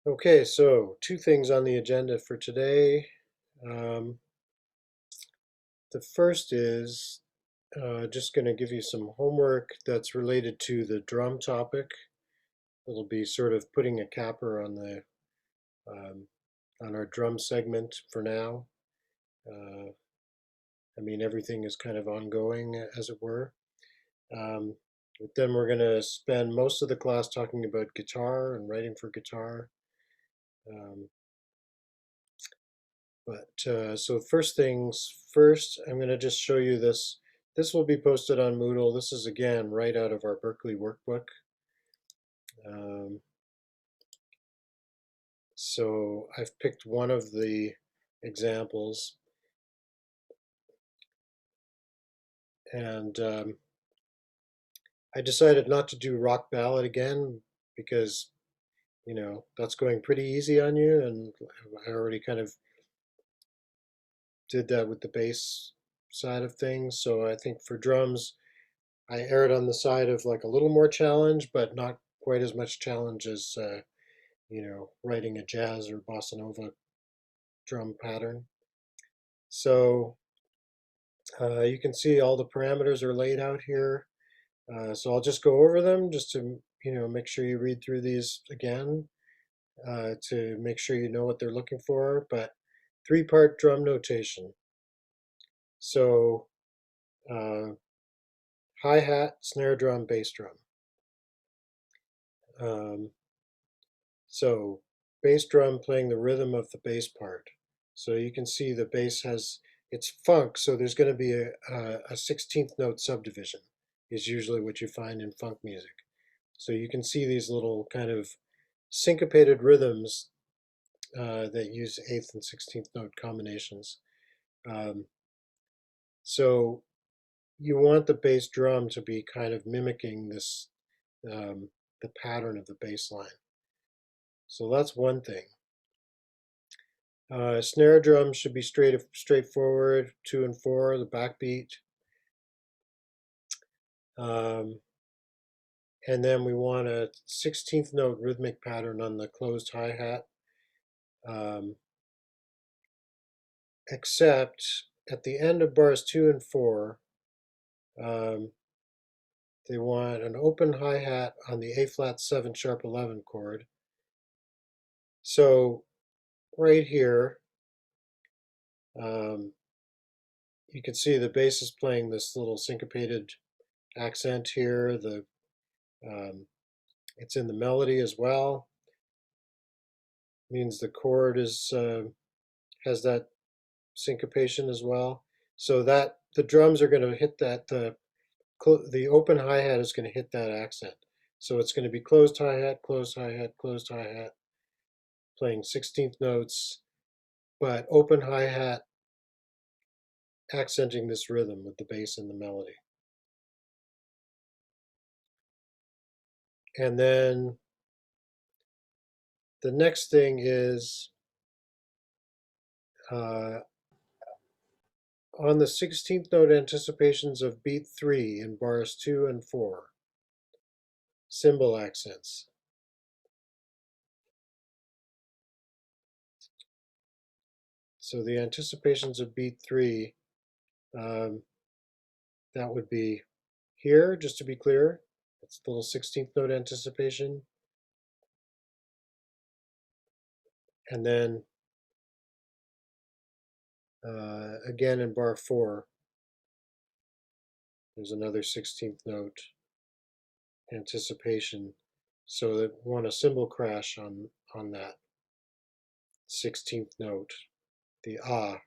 Okay, so two things on the agenda for today. Um, the first is just going to give you some homework that's related to the drum topic. It'll be sort of putting a capper on the um, on our drum segment for now. Uh, I mean, everything is kind of ongoing, as it were. Um, but then we're going to spend most of the class talking about guitar and writing for guitar. Um, so first things first, I'm going to just show you this. This will be posted on Moodle. This is again right out of our Berkeley workbook. Um, so I've picked one of the examples, and I decided not to do rock ballad again because that's going pretty easy on you, and I already kind of did that with the bass side of things. So I think for drums, I erred on the side of like a little more challenge, but not quite as much challenge as writing a jazz or bossa nova drum pattern. So you can see all the parameters are laid out here. So I'll just go over them just to make sure you read through these again to make sure you know what they're looking for. But three-part drum notation. So uh, hi-hat, snare drum, bass drum. Um, So bass drum playing the rhythm of the bass part. So you can see the bass has, it's funk, so there's going to be a 16th note subdivision is usually what you find in funk music. So you can see these little kind of syncopated rhythms that use 8th and 16th note combinations. Um, so you want the bass drum to be kind of mimicking this, the pattern of the bass line. So that's one thing. Snare drum should be straightforward, 2 and 4, the backbeat. Um, and then we want a 16th note rhythmic pattern on the closed hi-hat. Um, except at the end of bars 2 and 4, um, they want an open hi-hat on the A flat 7 sharp 11 chord. So right here, um, you can see the bass is playing this little syncopated accent here. Um, it's in the melody as well. Means the chord is has that syncopation as well. So that the drums are going to hit that the open hi-hat is going to hit that accent. So it's going to be closed hi-hat, closed hi-hat, closed hi-hat, playing 16th notes, but open hi-hat accenting this rhythm with the bass and the melody. And then the next thing is uh, on the 16th note anticipations of beat 3 in bars 2 and 4, cymbal accents. So the anticipations of beat 3, um, that would be here, just to be clear. It's the little 16th note anticipation. And then again in bar 4, there's another 16th note anticipation. So that we want a cymbal crash on that 16th note, the ah.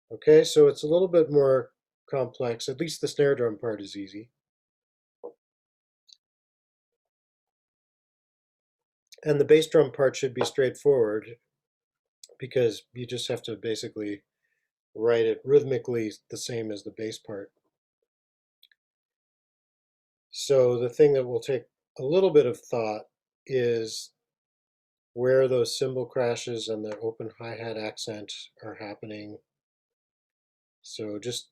Okay, so it's a little bit more complex. At least the snare drum part is easy. And the bass drum part should be straightforward because you just have to basically write it rhythmically the same as the bass part. So the thing that will take a little bit of thought is where those cymbal crashes and the open hi-hat accent are happening. So just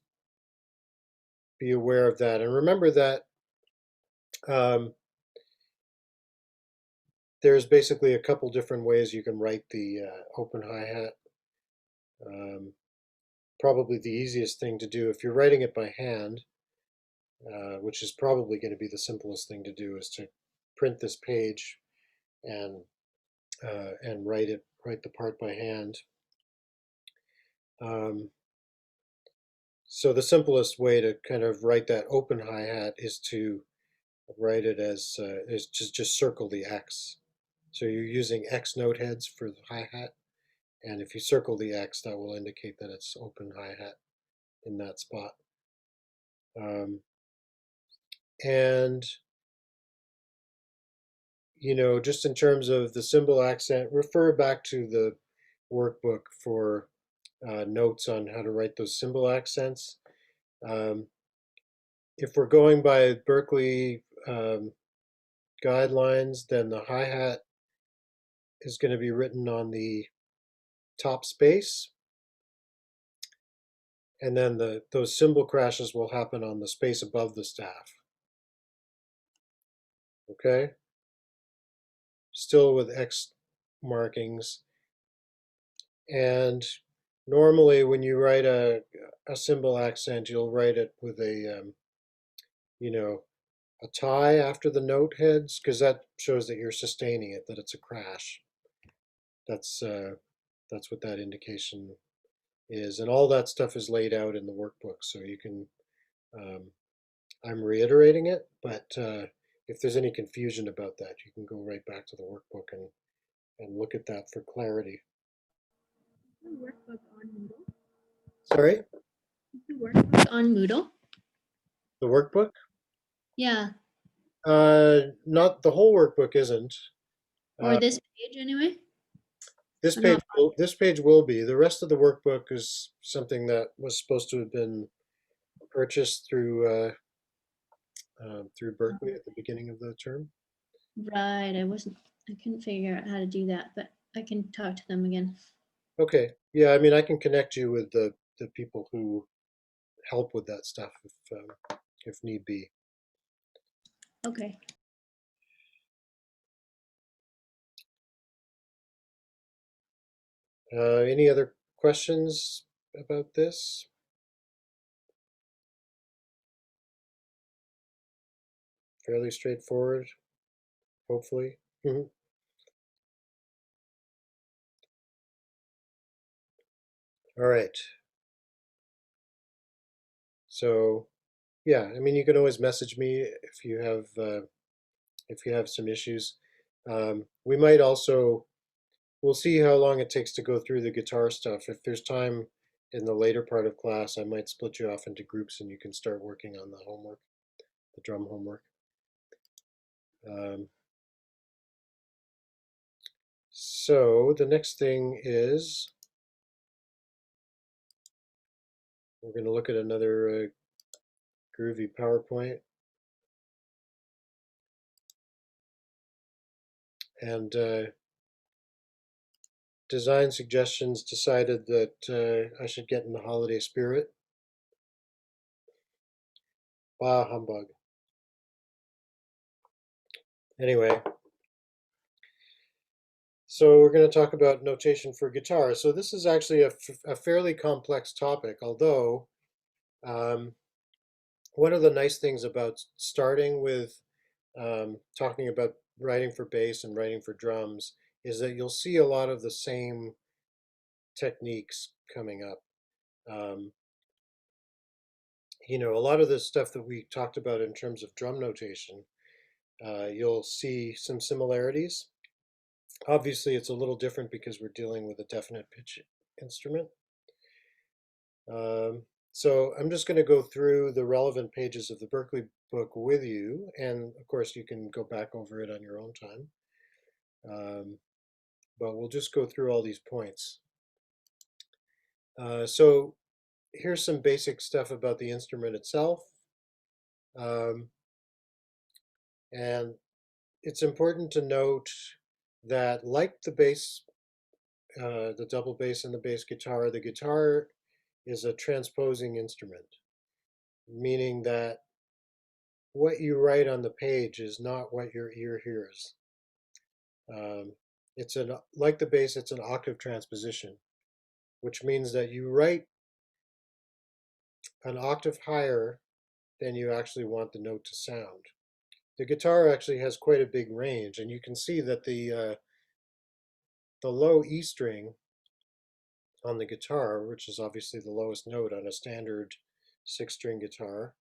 be aware of that. And remember that there's basically a couple different ways you can write the open hi-hat. Um, Probably the easiest thing to do if you're writing it by hand, which is probably going to be the simplest thing to do, is to print this page and write the part by hand. Um, so the simplest way to kind of write that open hi-hat is to write it as is just circle the X. So you're using X note heads for the hi-hat, and if you circle the X, that will indicate that it's open hi-hat in that spot. Um, and just in terms of the symbol accent, refer back to the workbook for notes on how to write those symbol accents. Um, if we're going by Berkeley guidelines, then the hi-hat is going to be written on the top space, and then those symbol crashes will happen on the space above the staff. Okay? Still with X markings. And normally when you write a symbol accent, you'll write it with you know, a tie after the note heads, because that shows that you're sustaining it, that it's a crash. That's that's what that indication is, and all that stuff is laid out in the workbook, so you can. Um, I'm reiterating it, but if there's any confusion about that, you can go right back to the workbook and look at that for clarity. The workbook on Moodle. Sorry, The workbook on Moodle. the workbook? Yeah, Not the whole workbook isn't. or Uh, this page anyway. this I'm page not. will, this page will be. The rest of the workbook is something that was supposed to have been purchased through Berkeley at the beginning of the term. Right, I wasn't. I couldn't figure out how to do that, but I can talk to them again. Okay, yeah, I mean, I can connect you with the people who help with that stuff if need be. Okay. Any other questions about this? Fairly straightforward, hopefully. Mhm. All right. So yeah, I mean, you can always message me if you have some issues. We might also we'll see how long it takes to go through the guitar stuff. If there's time in the later part of class, I might split you off into groups and you can start working on the homework, the drum homework. Um, so the next thing is we're going to look at another groovy PowerPoint. And design suggestions decided that I should get in the holiday spirit. Bah, humbug. Anyway, so we're going to talk about notation for guitar. So this is actually a fairly complex topic, although um, one of the nice things about starting with talking about writing for bass and writing for drums is that you'll see a lot of the same techniques coming up. Um, a lot of the stuff that we talked about in terms of drum notation, you'll see some similarities. Obviously, it's a little different because we're dealing with a definite pitch instrument. Um, so I'm just going to go through the relevant pages of the Berkeley book with you, and of course you can go back over it on your own time. But we'll just go through all these points. So here's some basic stuff about the instrument itself. Um, and it's important to note that like the bass, the double bass and the bass guitar, the guitar is a transposing instrument, meaning that what you write on the page is not what your ear hears. Um, it's an like the bass, it's an octave transposition, which means that you write an octave higher than you actually want the note to sound. The guitar actually has quite a big range, and you can see that the low E string on the guitar, which is obviously the lowest note on a standard six-string guitar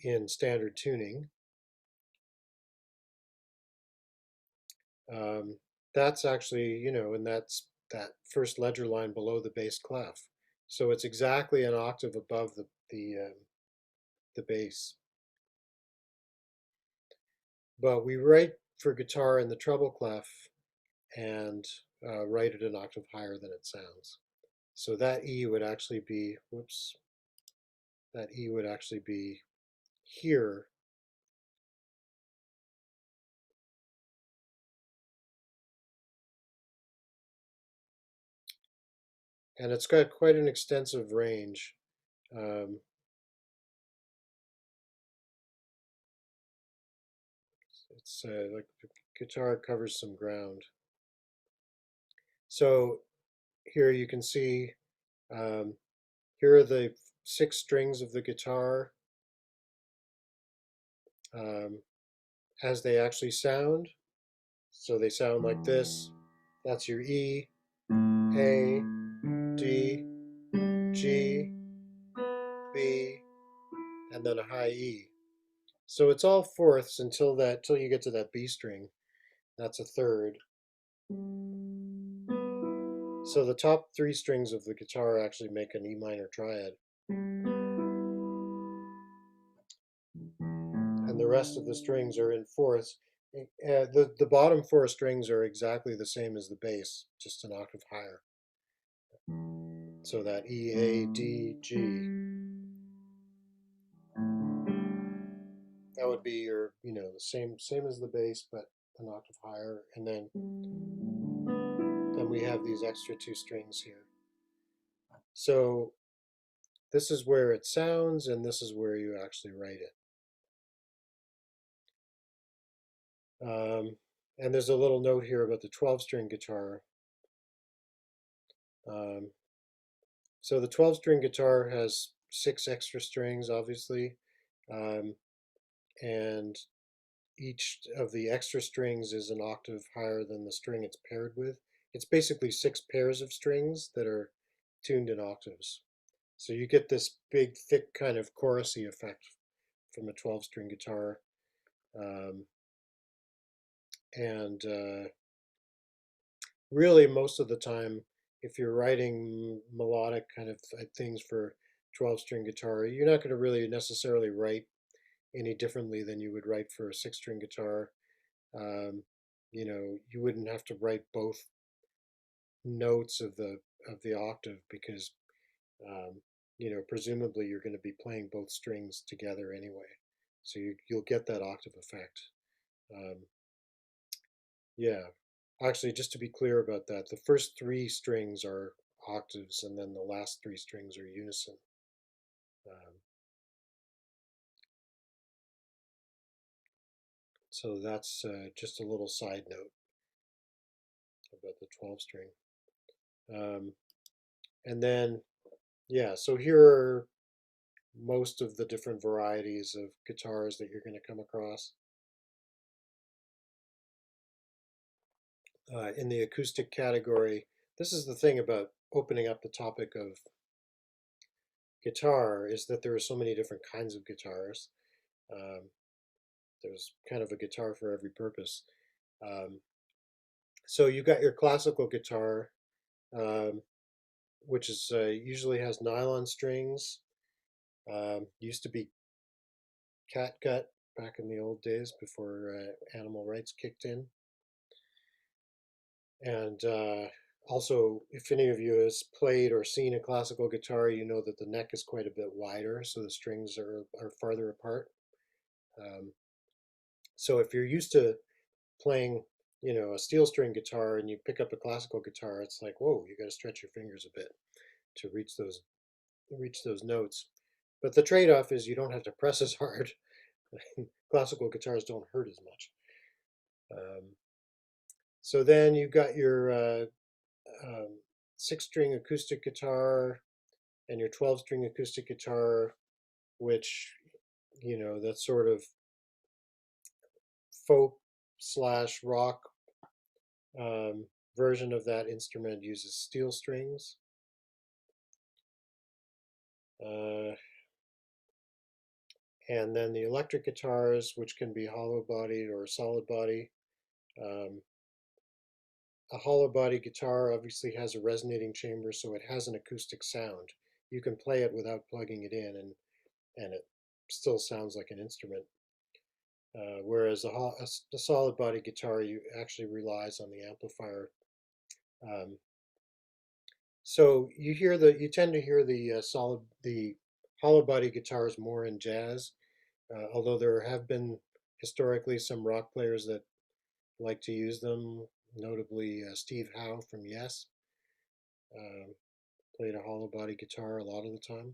in standard tuning, um, that's actually, and that's that first ledger line below the bass clef. So it's exactly an octave above the bass. But we write for guitar in the treble clef and write it an octave higher than it sounds. So that E would actually be, whoops, that E would actually be here. And it's got quite an extensive range. Um, it's like the guitar covers some ground. So here you can see, um, here are the six strings of the guitar um, as they actually sound. So they sound like this. That's your E, A, D, G, B, and then a high E. So it's all fourths till you get to that B string. That's a third. So the top three strings of the guitar actually make an E minor triad, and the rest of the strings are in fourths. The bottom four strings are exactly the same as the bass, just an octave higher. So that E, A, D, G. That would be your, the same as the bass, but an octave higher, and then we have these extra two strings here. So this is where it sounds, and this is where you actually write it. And there's a little note here about the 12-string guitar. Um, so the 12-string guitar has six extra strings, obviously, um, and each of the extra strings is an octave higher than the string it's paired with. It's basically six pairs of strings that are tuned in octaves. So you get this big, thick kind of chorusy effect from a 12-string guitar. Um, and Really, most of the time, if you're writing melodic kind of things for 12-string guitar, you're not going to really necessarily write any differently than you would write for a six-string guitar. Um, you wouldn't have to write both notes of the octave because presumably you're going to be playing both strings together anyway, so you'll get that octave effect. Um, yeah, actually, just to be clear about that, the first three strings are octaves, and then the last three strings are unison. Um, so that's just a little side note about the 12 string. Um, and then, yeah, so here are most of the different varieties of guitars that you're going to come across. In the acoustic category, this is the thing about opening up the topic of guitar, is that there are so many different kinds of guitars. Um, there's kind of a guitar for every purpose. Um, so you got your classical guitar, um, which is usually has nylon strings. Used to be catgut back in the old days before animal rights kicked in. And also, if any of you has played or seen a classical guitar, you know that the neck is quite a bit wider, so the strings are farther apart. Um, so if you're used to playing, a steel string guitar and you pick up a classical guitar, it's like, whoa, you got to stretch your fingers a bit to reach those notes. But the trade-off is you don't have to press as hard. Classical guitars don't hurt as much. Um, so then you've got your um, 6 string acoustic guitar and your 12-string acoustic guitar, which, that's sort of folk slash rock um, version of that instrument uses steel strings. Uh, and then the electric guitars, which can be hollow bodied or solid body. Um, a hollow body guitar obviously has a resonating chamber, so it has an acoustic sound. You can play it without plugging it in, and it still sounds like an instrument. Whereas a solid body guitar, you actually relies on the amplifier. Um, so you tend to hear the hollow body guitars more in jazz, although there have been historically some rock players that like to use them, notably Steve Howe from Yes. Um, Played a hollow body guitar a lot of the time,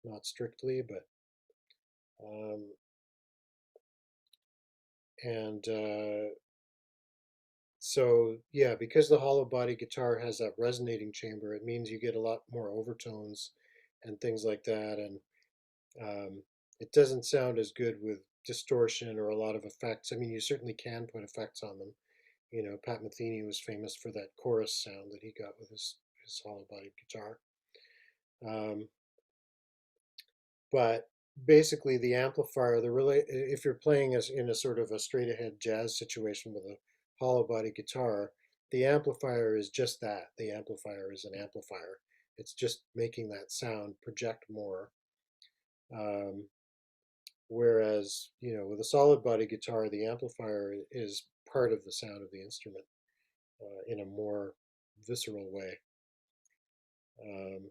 not strictly, but um, and so yeah, because the hollow body guitar has that resonating chamber, it means you get a lot more overtones and things like that, and it doesn't sound as good with distortion or a lot of effects. I mean, you certainly can put effects on them. Pat Metheny was famous for that chorus sound that he got with his hollow body guitar. Um, but basically, the amplifier, if you're playing as in a sort of a straight ahead jazz situation with a hollow body guitar, the amplifier is just that. The amplifier is an amplifier. It's just making that sound project more. Um, Whereas, with a solid body guitar, the amplifier is part of the sound of the instrument in a more visceral way. Um,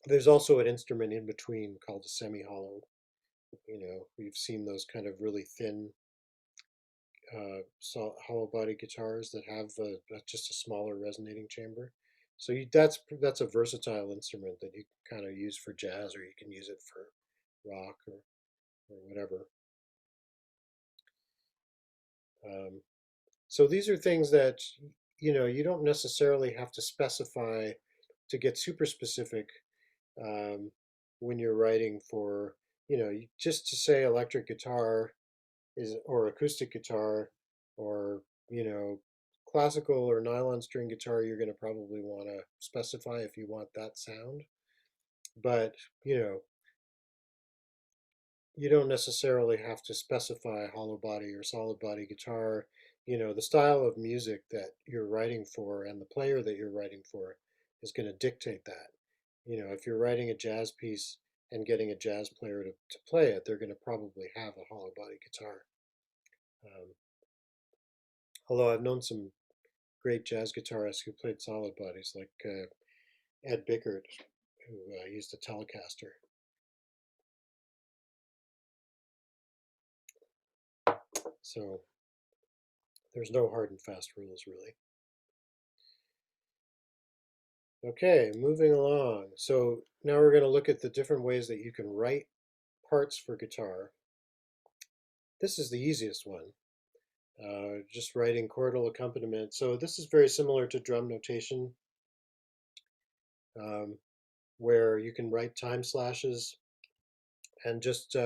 there's also an instrument in between called a semi-hollow. We've seen those kind of really thin hollow body guitars that have just a smaller resonating chamber. So that's a versatile instrument that you kind of use for jazz, or you can use it for rock or whatever. Um, So these are things that you don't necessarily have to specify to get super specific um, when you're writing for just to say electric guitar is or acoustic guitar or classical or nylon string guitar. You're going to probably want to specify if you want that sound, but you know you don't necessarily have to specify hollow body or solid body guitar. The style of music that you're writing for and the player that you're writing for is going to dictate that. If you're writing a jazz piece and getting a jazz player to play it, they're going to probably have a hollow body guitar. Um, Although I've known some great jazz guitarists who played solid bodies, like Ed Bickert, who used a Telecaster. So there's no hard and fast rules, really. Okay, moving along. So now we're going to look at the different ways that you can write parts for guitar. This is the easiest one, just writing chordal accompaniment. So this is very similar to drum notation, um, where you can write time slashes and just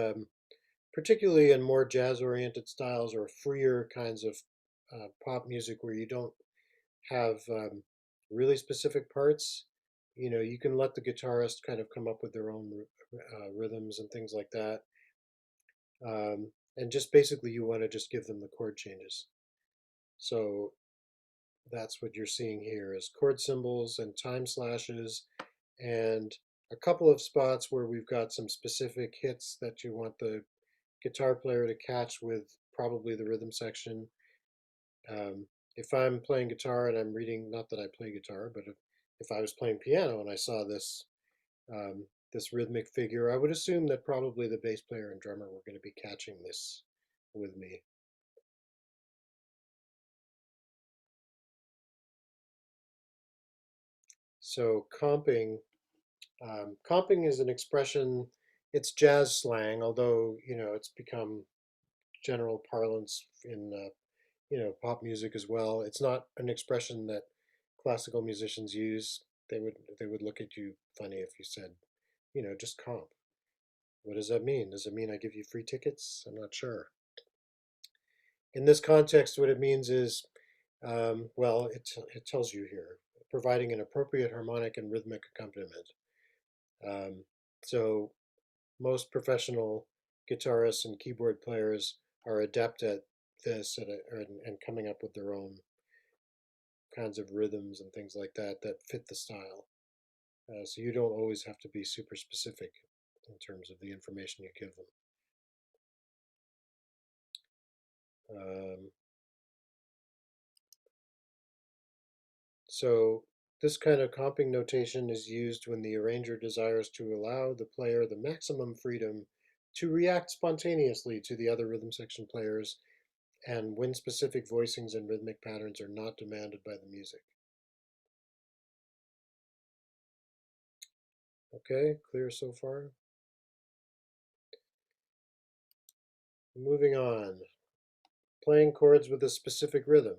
particularly in more jazz-oriented styles or freer kinds of pop music where you don't have really specific parts. You can let the guitarist kind of come up with their own rhythms and things like that. And just basically, you want to just give them the chord changes. So that's what you're seeing here is chord symbols and time slashes and a couple of spots where we've got some specific hits that you want the guitar player to catch with probably the rhythm section. If I'm playing guitar and I'm reading, not that I play guitar, but if I was playing piano and I saw this rhythmic figure, I would assume that probably the bass player and drummer were going to be catching this with me. So comping is an expression. It's jazz slang, although it's become general parlance in pop music as well. It's not an expression that classical musicians use. They would look at you funny if you said, just comp. What does that mean? Does it mean I give you free tickets? I'm not sure. In this context, what it means is, well, it tells you here, providing an appropriate harmonic and rhythmic accompaniment. Um, so most professional guitarists and keyboard players are adept at this and coming up with their own kinds of rhythms and things like that fit the style. So you don't always have to be super specific in terms of the information you give them. Um, so this kind of comping notation is used when the arranger desires to allow the player the maximum freedom to react spontaneously to the other rhythm section players and when specific voicings and rhythmic patterns are not demanded by the music. Okay, clear so far? Moving on. Playing chords with a specific rhythm.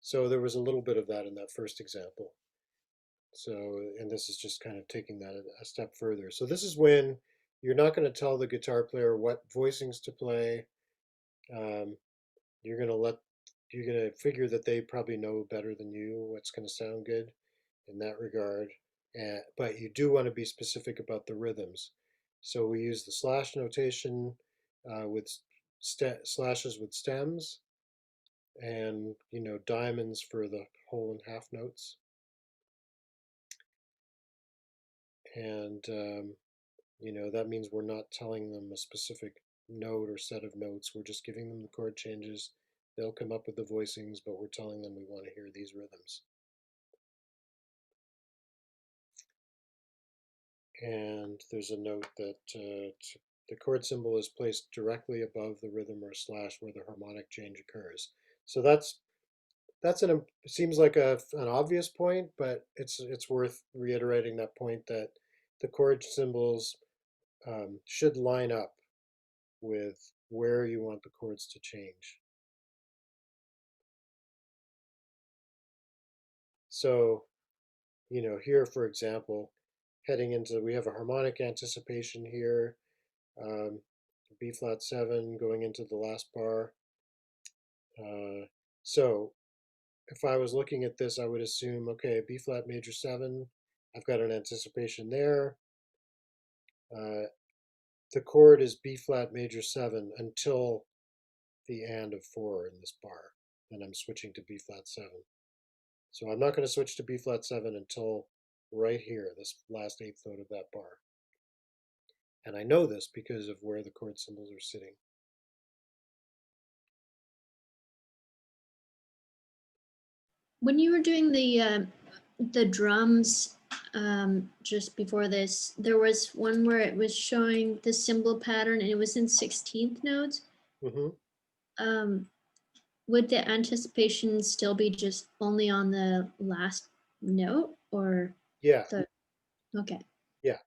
So there was a little bit of that in that first example. So, and this is just kind of taking that a step further. So this is when you're not going to tell the guitar player what voicings to play. Um, you're going to let you're going to figure that they probably know better than you what's going to sound good in that regard. But you do want to be specific about the rhythms. So we use the slash notation with slashes with stems and diamonds for the whole and half notes. And that means we're not telling them a specific note or set of notes. We're just giving them the chord changes. They'll come up with the voicings, but we're telling them we want to hear these rhythms. And there's a note that the chord symbol is placed directly above the rhythm or slash where the harmonic change occurs. So that's it seems like an obvious point, but it's worth reiterating that point that the chord symbols should line up with where you want the chords to change. So, here, for example, heading into, we have a harmonic anticipation here, um, B flat 7 going into the last bar. So if I was looking at this, I would assume, okay, B flat major 7, I've got an anticipation there. Uh, the chord is B flat major 7 until the and of 4 in this bar. Then I'm switching to B flat 7. So I'm not going to switch to B flat 7 until right here, this last eighth note of that bar. And I know this because of where the chord symbols are sitting. When you were doing the drums just before this, there was one where it was showing the symbol pattern and it was in 16th notes. Mm-hmm. Um, would the anticipation still be just only on the last note or Yeah, the, okay, yeah.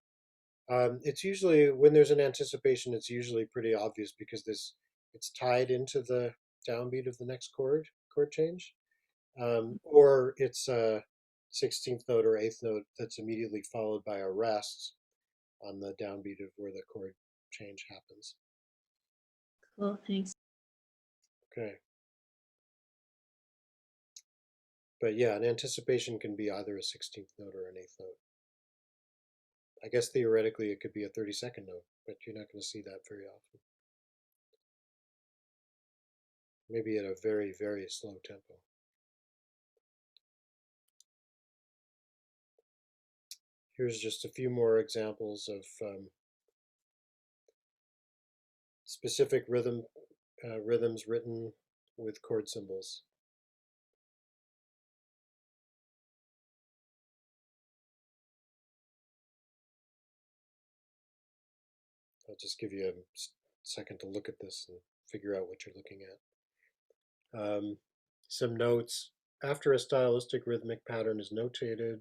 It's usually when there's an anticipation, it's usually pretty obvious because it's tied into the downbeat of the next chord change, or it's a 16th note or eighth note that's immediately followed by a rest on the downbeat of where the chord change happens. cool, thanks. Okay, but yeah, an anticipation can be either a 16th note or an eighth note. I guess theoretically it could be a 32nd note, but you're not going to see that very often. Maybe at a very, very slow tempo. Here's just a few more examples of specific rhythms written with chord symbols. I'll just give you a second to look at this and figure out what you're looking at. Some notes. After a stylistic rhythmic pattern is notated,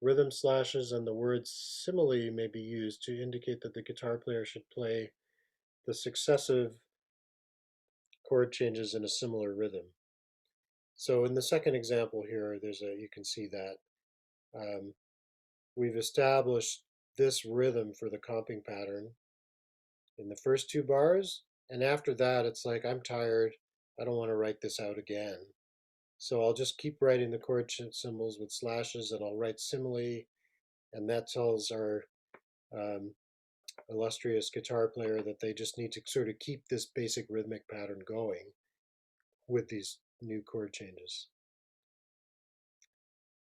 rhythm slashes and the word simile may be used to indicate that the guitar player should play the successive chord changes in a similar rhythm. So in the second example here, you can see that um, we've established this rhythm for the comping pattern in the first two bars, and after that, it's like I'm tired. I don't want to write this out again. So I'll just keep writing the chord symbols with slashes, and I'll write simile, and that tells our um, illustrious guitar player that they just need to sort of keep this basic rhythmic pattern going with these new chord changes.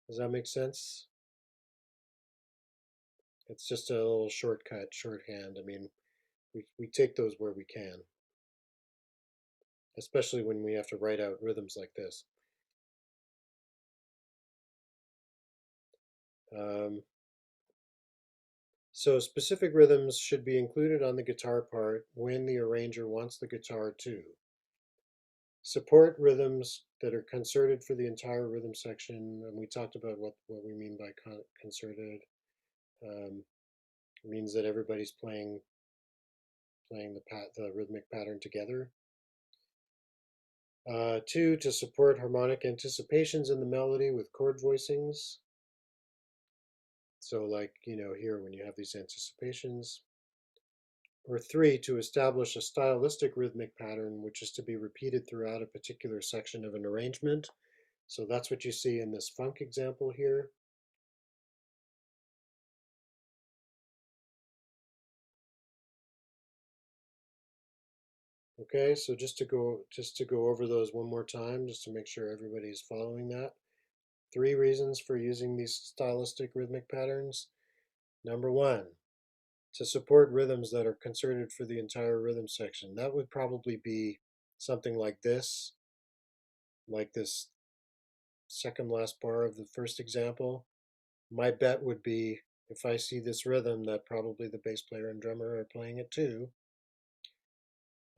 Does that make sense? It's just a little shortcut, shorthand. I mean, we take those where we can, especially when we have to write out rhythms like this. Um, so specific rhythms should be included on the guitar part when the arranger wants the guitar to. Support rhythms that are concerted for the entire rhythm section, and we talked about what we mean by concerted. Um, it means that everybody's playing the rhythmic pattern together. Two, to support harmonic anticipations in the melody with chord voicings. So like, here when you have these anticipations. Or three, to establish a stylistic rhythmic pattern which is to be repeated throughout a particular section of an arrangement. So that's what you see in this funk example here. Okay, so just to go over those one more time, just to make sure everybody's following that. Three reasons for using these stylistic rhythmic patterns. Number one, to support rhythms that are concerted for the entire rhythm section. That would probably be something like this second last bar of the first example. My bet would be if I see this rhythm that probably the bass player and drummer are playing it too.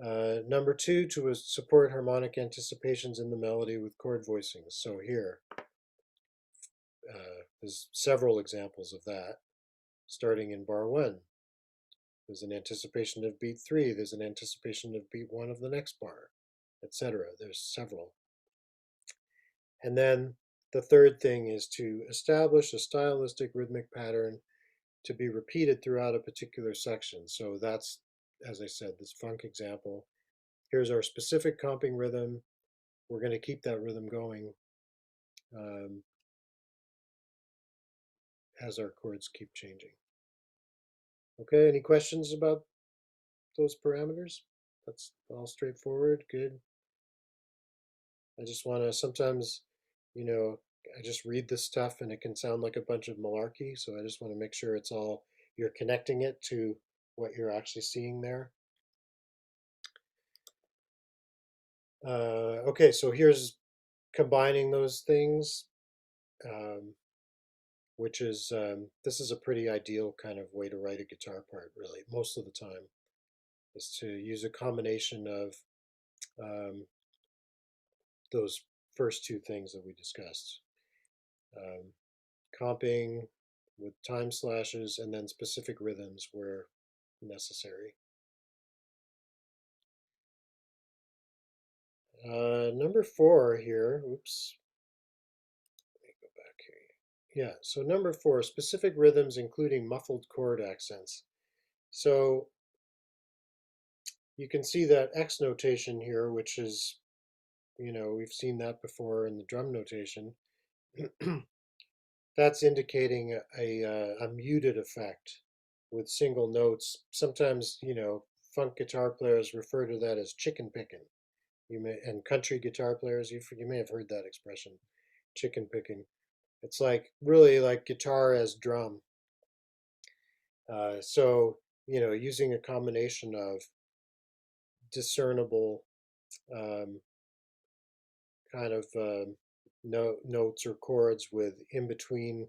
Number two, to support harmonic anticipations in the melody with chord voicings. So here, there's several examples of that, starting in bar one. There's an anticipation of beat three. There's an anticipation of beat one of the next bar, etc. There's several. And then the third thing is to establish a stylistic rhythmic pattern to be repeated throughout a particular section. So that's, as I said, this funk example. Here's our specific comping rhythm. We're going to keep that rhythm going um, as our chords keep changing. Okay, any questions about those parameters? That's all straightforward. Good. I just want to sometimes, you know, I just read this stuff and it can sound like a bunch of malarkey. So I just want to make sure it's all, you're connecting it to what you're actually seeing there. Okay, so here's combining those things, um, which is, this is a pretty ideal kind of way to write a guitar part, really, most of the time, is to use a combination of um, those first two things that we discussed. Um, Comping with time slashes and then specific rhythms where necessary. Number four here, oops, let me go back here. Yeah, so number four, specific rhythms including muffled chord accents. So you can see that X notation here, which is, we've seen that before in the drum notation. That's indicating a muted effect with single notes. Sometimes, funk guitar players refer to that as chicken picking. And country guitar players, you may have heard that expression, chicken picking. It's like really like guitar as drum. So, using a combination of discernible um, kind of notes or chords with in between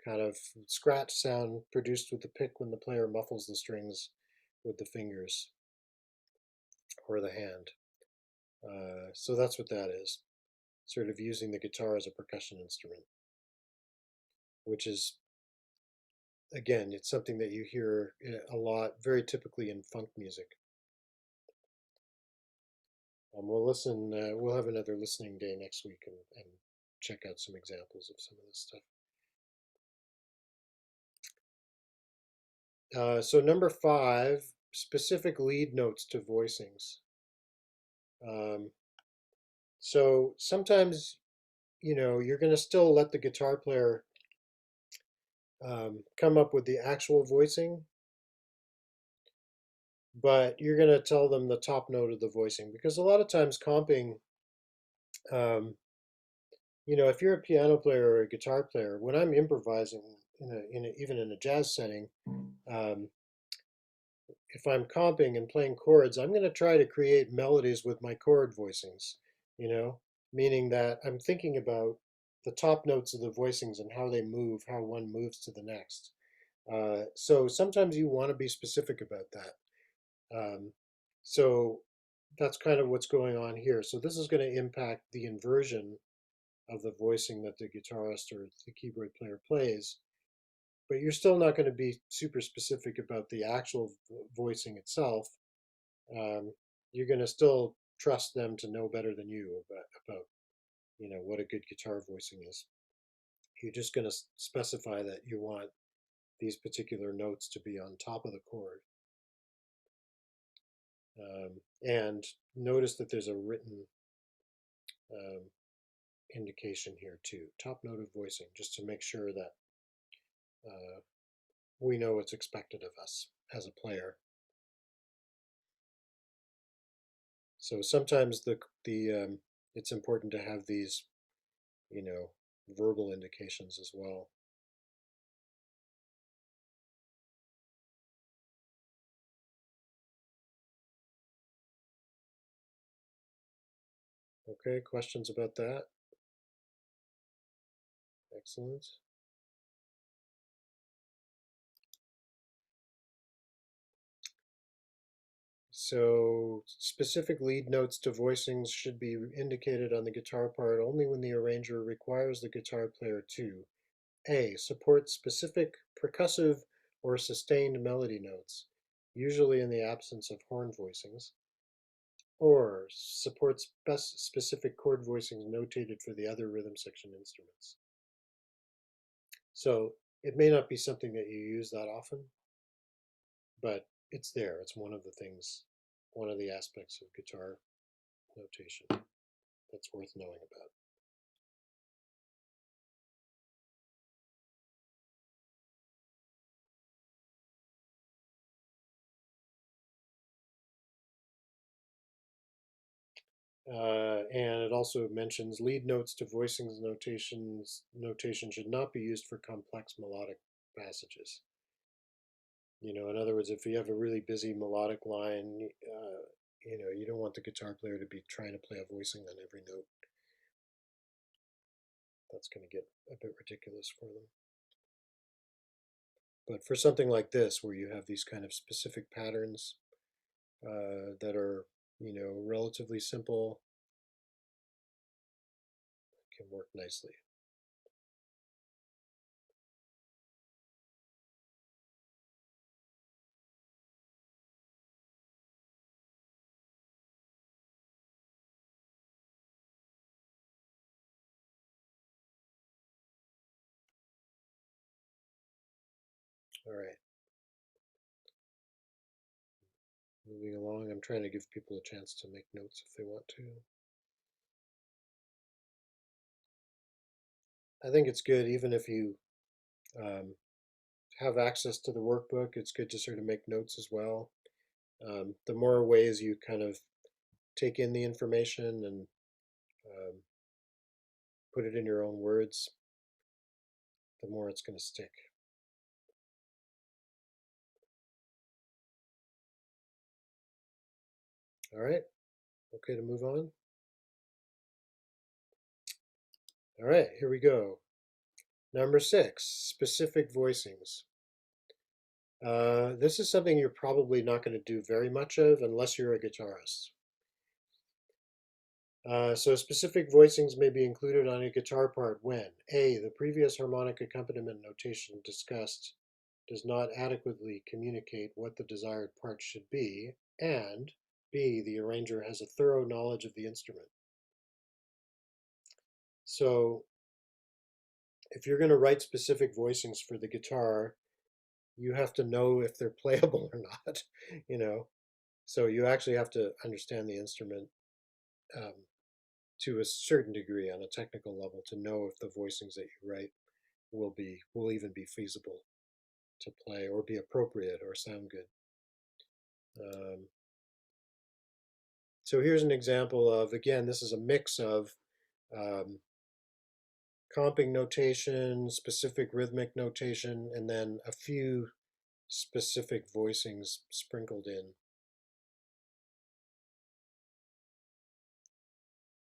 kind of scratch sound produced with the pick when the player muffles the strings with the fingers or the hand. So that's what that is. Sort of using the guitar as a percussion instrument, which is, again, it's something that you hear a lot, very typically in funk music. We'll listen. We'll have another listening day next week and check out some examples of some of this stuff. So number 5, specific lead notes to voicings. Um, so sometimes, you're going to still let the guitar player come up with the actual voicing, but you're going to tell them the top note of the voicing because a lot of times comping, um, if you're a piano player or a guitar player, when I'm improvising even in a jazz setting, um, if I'm comping and playing chords, I'm going to try to create melodies with my chord voicings, you know, meaning that I'm thinking about the top notes of the voicings and how they move, how one moves to the next. So sometimes you want to be specific about that. So that's kind of what's going on here. So this is going to impact the inversion of the voicing that the guitarist or the keyboard player plays, but you're still not going to be super specific about the actual voicing itself. um, you're going to still trust them to know better than you about what a good guitar voicing is. You're just going to specify that you want these particular notes to be on top of the chord. And notice that there's a written um, indication here too, top note of voicing, just to make sure that uh, we know what's expected of us as a player. So sometimes the it's important to have these, you know, verbal indications as well. Okay, questions about that? Excellent. So specific lead notes to voicings should be indicated on the guitar part only when the arranger requires the guitar player to A. Support specific percussive or sustained melody notes, usually in the absence of horn voicings, or support specific chord voicings notated for the other rhythm section instruments. So it may not be something that you use that often, but it's there. It's one of the things, one of the aspects of guitar notation that's worth knowing about. And it also mentions lead notes to voicings notation should not be used for complex melodic passages. In other words, if you have a really busy melodic line, you don't want the guitar player to be trying to play a voicing on every note. That's going to get a bit ridiculous for them. But for something like this, where you have these kind of specific patterns that are, relatively simple, can work nicely. All right, moving along. I'm trying to give people a chance to make notes if they want to. I think it's good, even if you um, have access to the workbook, it's good to sort of make notes as well. The more ways you kind of take in the information and um, put it in your own words, the more it's going to stick. All right, okay to move on. All right, here we go. Number 6, specific voicings. This is something you're probably not going to do very much of unless you're a guitarist. So specific voicings may be included on a guitar part when A. The previous harmonic accompaniment notation discussed does not adequately communicate what the desired part should be, and B, the arranger has a thorough knowledge of the instrument. So if you're going to write specific voicings for the guitar, you have to know if they're playable or not, you know. So you actually have to understand the instrument um, to a certain degree on a technical level to know if the voicings that you write will even be feasible to play or be appropriate or sound good. Um, so here's an example of, again, this is a mix of um, comping notation, specific rhythmic notation, and then a few specific voicings sprinkled in,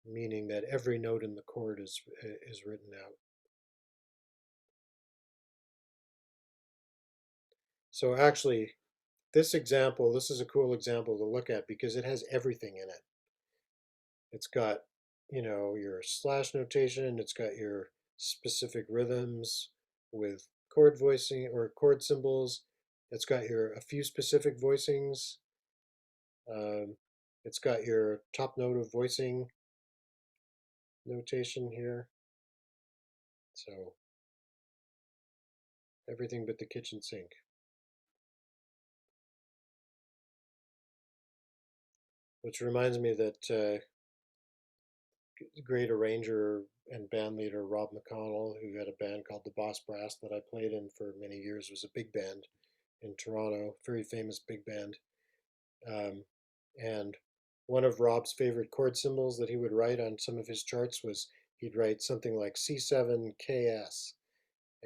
meaning that every note in the chord is written out. So actually, this is a cool example to look at because it has everything in it. It's got, your slash notation, it's got your specific rhythms with chord voicing or chord symbols. It's got your a few specific voicings. Um, it's got your top note of voicing notation here. So everything but the kitchen sink. Which reminds me that great arranger and band leader Rob McConnell, who had a band called the Boss Brass that I played in for many years, was a big band in Toronto, very famous big band. Um, and one of Rob's favorite chord symbols that he would write on some of his charts was he'd write something like C7KS.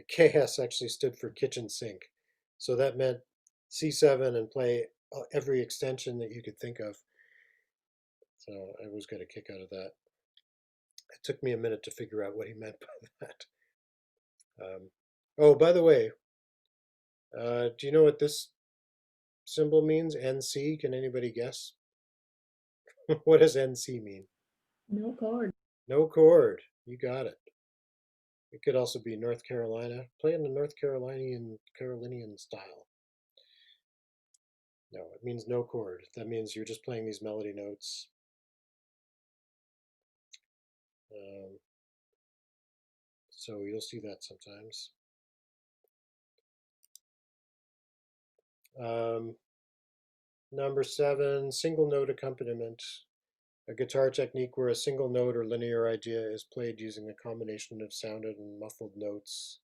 KS actually stood for kitchen sink. So that meant C7 and play every extension that you could think of. So I always got a kick out of that. It took me a minute to figure out what he meant by that. Oh, by the way, do you know what this symbol means? NC? Can anybody guess? What does NC mean? No chord. No chord. You got it. It could also be North Carolina. Play in the North Carolinian style. No, it means no chord. That means you're just playing these melody notes. Um, so you'll see that sometimes. Um, Number 7, single note accompaniment. A guitar technique where a single note or linear idea is played using a combination of sounded and muffled notes.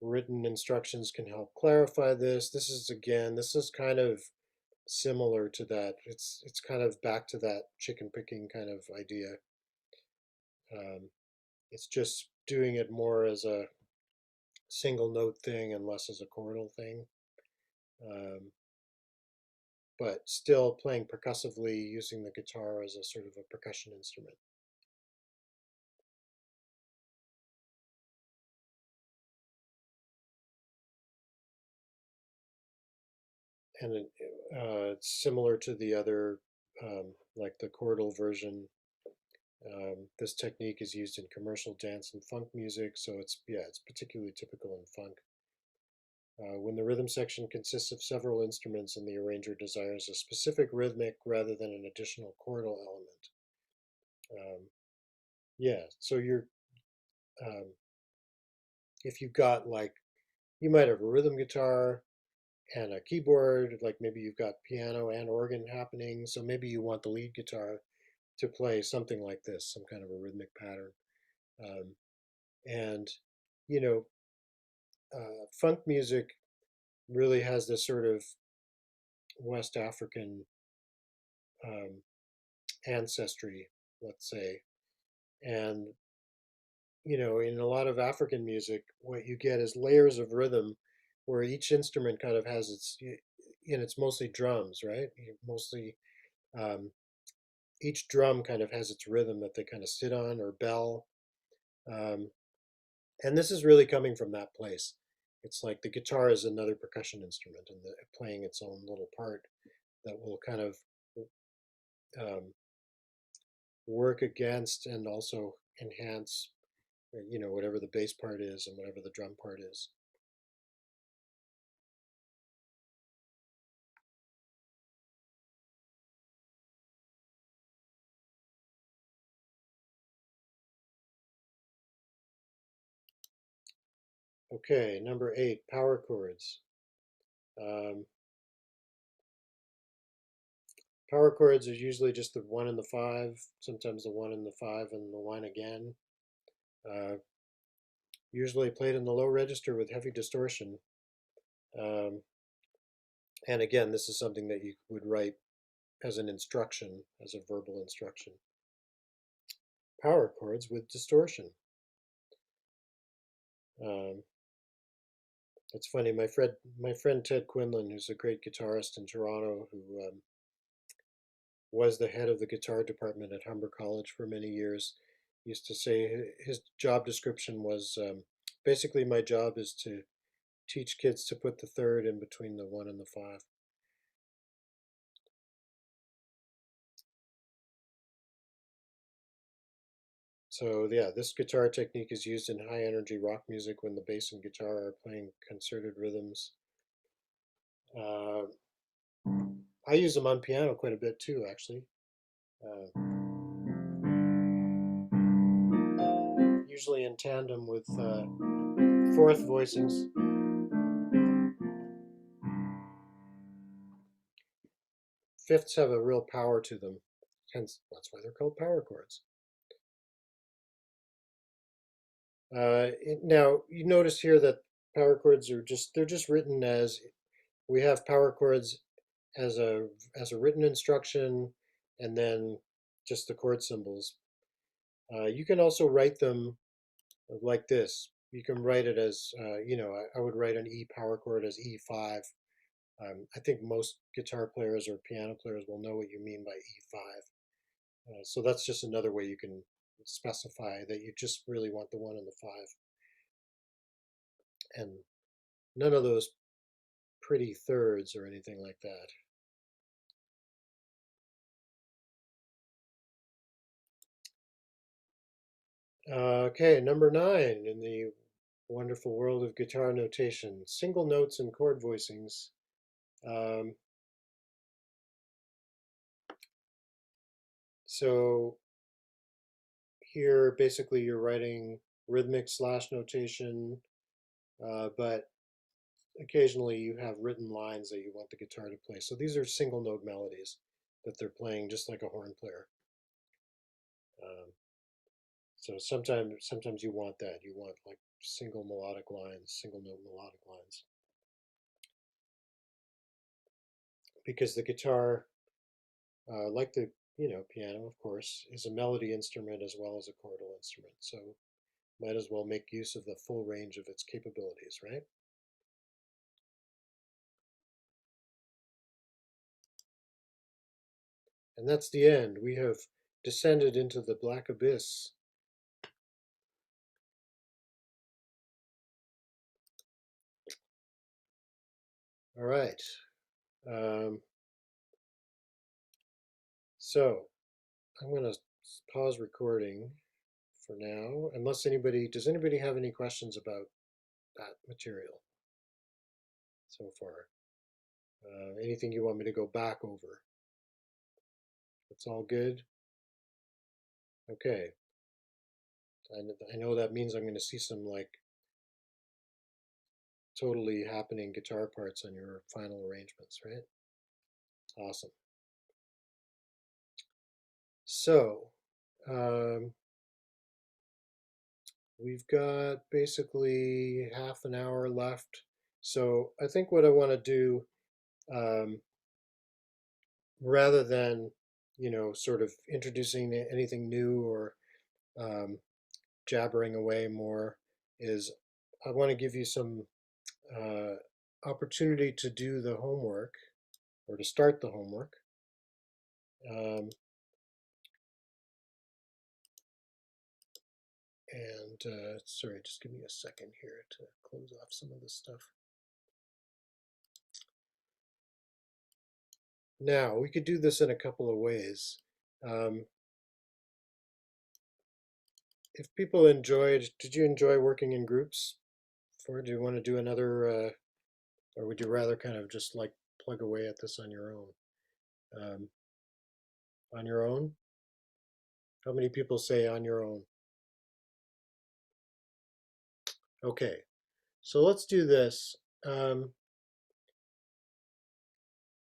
Written instructions can help clarify this. This is kind of similar to that. It's kind of back to that chicken picking kind of idea. Um, it's just doing it more as a single note thing and less as a chordal thing. Um, but still playing percussively using the guitar as a sort of a percussion instrument. And it's similar to the other, like the chordal version. This technique is used in commercial dance and funk music, so it's particularly typical in funk. When the rhythm section consists of several instruments and the arranger desires a specific rhythmic rather than an additional chordal element. Um, yeah, so um, if you've got like, you might have a rhythm guitar and a keyboard, like maybe you've got piano and organ happening, so maybe you want the lead guitar to play something like this, some kind of a rhythmic pattern. Um, and, you know, funk music really has this sort of West African um, ancestry, let's say. And, in a lot of African music, what you get is layers of rhythm where each instrument kind of has it's mostly drums, right? Mostly, um, each drum kind of has its rhythm that they kind of sit on or bell. Um, and this is really coming from that place. It's like the guitar is another percussion instrument and playing its own little part that will kind of um, work against and also enhance, whatever the bass part is and whatever the drum part is. Okay, number 8, power chords. Um, Power chords are usually just the 1 and the 5, sometimes the 1 and the 5 and the 1 again. Uh, Usually played in the low register with heavy distortion. Um, and again, this is something that you would write as an instruction, as a verbal instruction. Power chords with distortion. Um, it's funny, my friend Ted Quinlan, who's a great guitarist in Toronto, who was the head of the guitar department at Humber College for many years, used to say his job description was basically my job is to teach kids to put the third in between the 1 and the 5. So yeah, this guitar technique is used in high energy rock music when the bass and guitar are playing concerted rhythms. Uh, I use them on piano quite a bit too, actually. Uh, Usually in tandem with fourth voicings. Fifths have a real power to them, hence that's why they're called power chords. Now you notice here that power chords are they're just written as we have power chords as a written instruction, and then just the chord symbols. You can also write them like this. You can write it as I would write an E power chord as E5. I think most guitar players or piano players will know what you mean by E5. So that's just another way you can specify that you just really want the 1 and the 5, and none of those pretty thirds or anything like that. Okay, number 9 in the wonderful world of guitar notation, single notes and chord voicings. Um, so here, basically, you're writing rhythmic slash notation, but occasionally you have written lines that you want the guitar to play. So these are single note melodies that they're playing just like a horn player. Um, so sometimes you want that. You want like single melodic lines, single note melodic lines, because the guitar, like the piano, of course, is a melody instrument as well as a chordal instrument. So might as well make use of the full range of its capabilities, right? And that's the end. We have descended into the black abyss. All right. Um, so I'm going to pause recording for now, unless does anybody have any questions about that material so far? Anything you want me to go back over? It's all good? Okay. I know that means I'm going to see some like totally happening guitar parts on your final arrangements, right? Awesome. So, um, we've got basically half an hour left. So I think what I want to do, um, rather than, sort of introducing anything new or um, jabbering away more, is I want to give you some uh, opportunity to do the homework or to start the homework. Um, and sorry, just give me a second here to close off some of this stuff. Now, we could do this in a couple of ways. Um, if people did you enjoy working in groups? Do you want to do another, or would you rather kind of just like plug away at this on your own? Um, on your own? How many people say on your own? Okay, So let's do this. Um,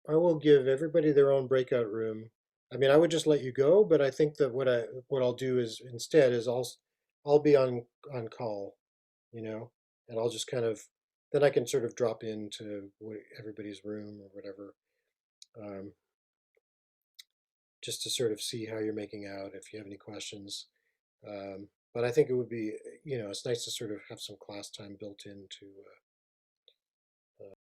I will give everybody their own breakout room. I mean, I would just let you go, but I think that what I'll do is instead is I'll be on call, you know, and I'll just kind of then I can sort of drop into everybody's room or whatever, um, just to sort of see how you're making out if you have any questions. But I think it would be, it's nice to sort of have some class time built into.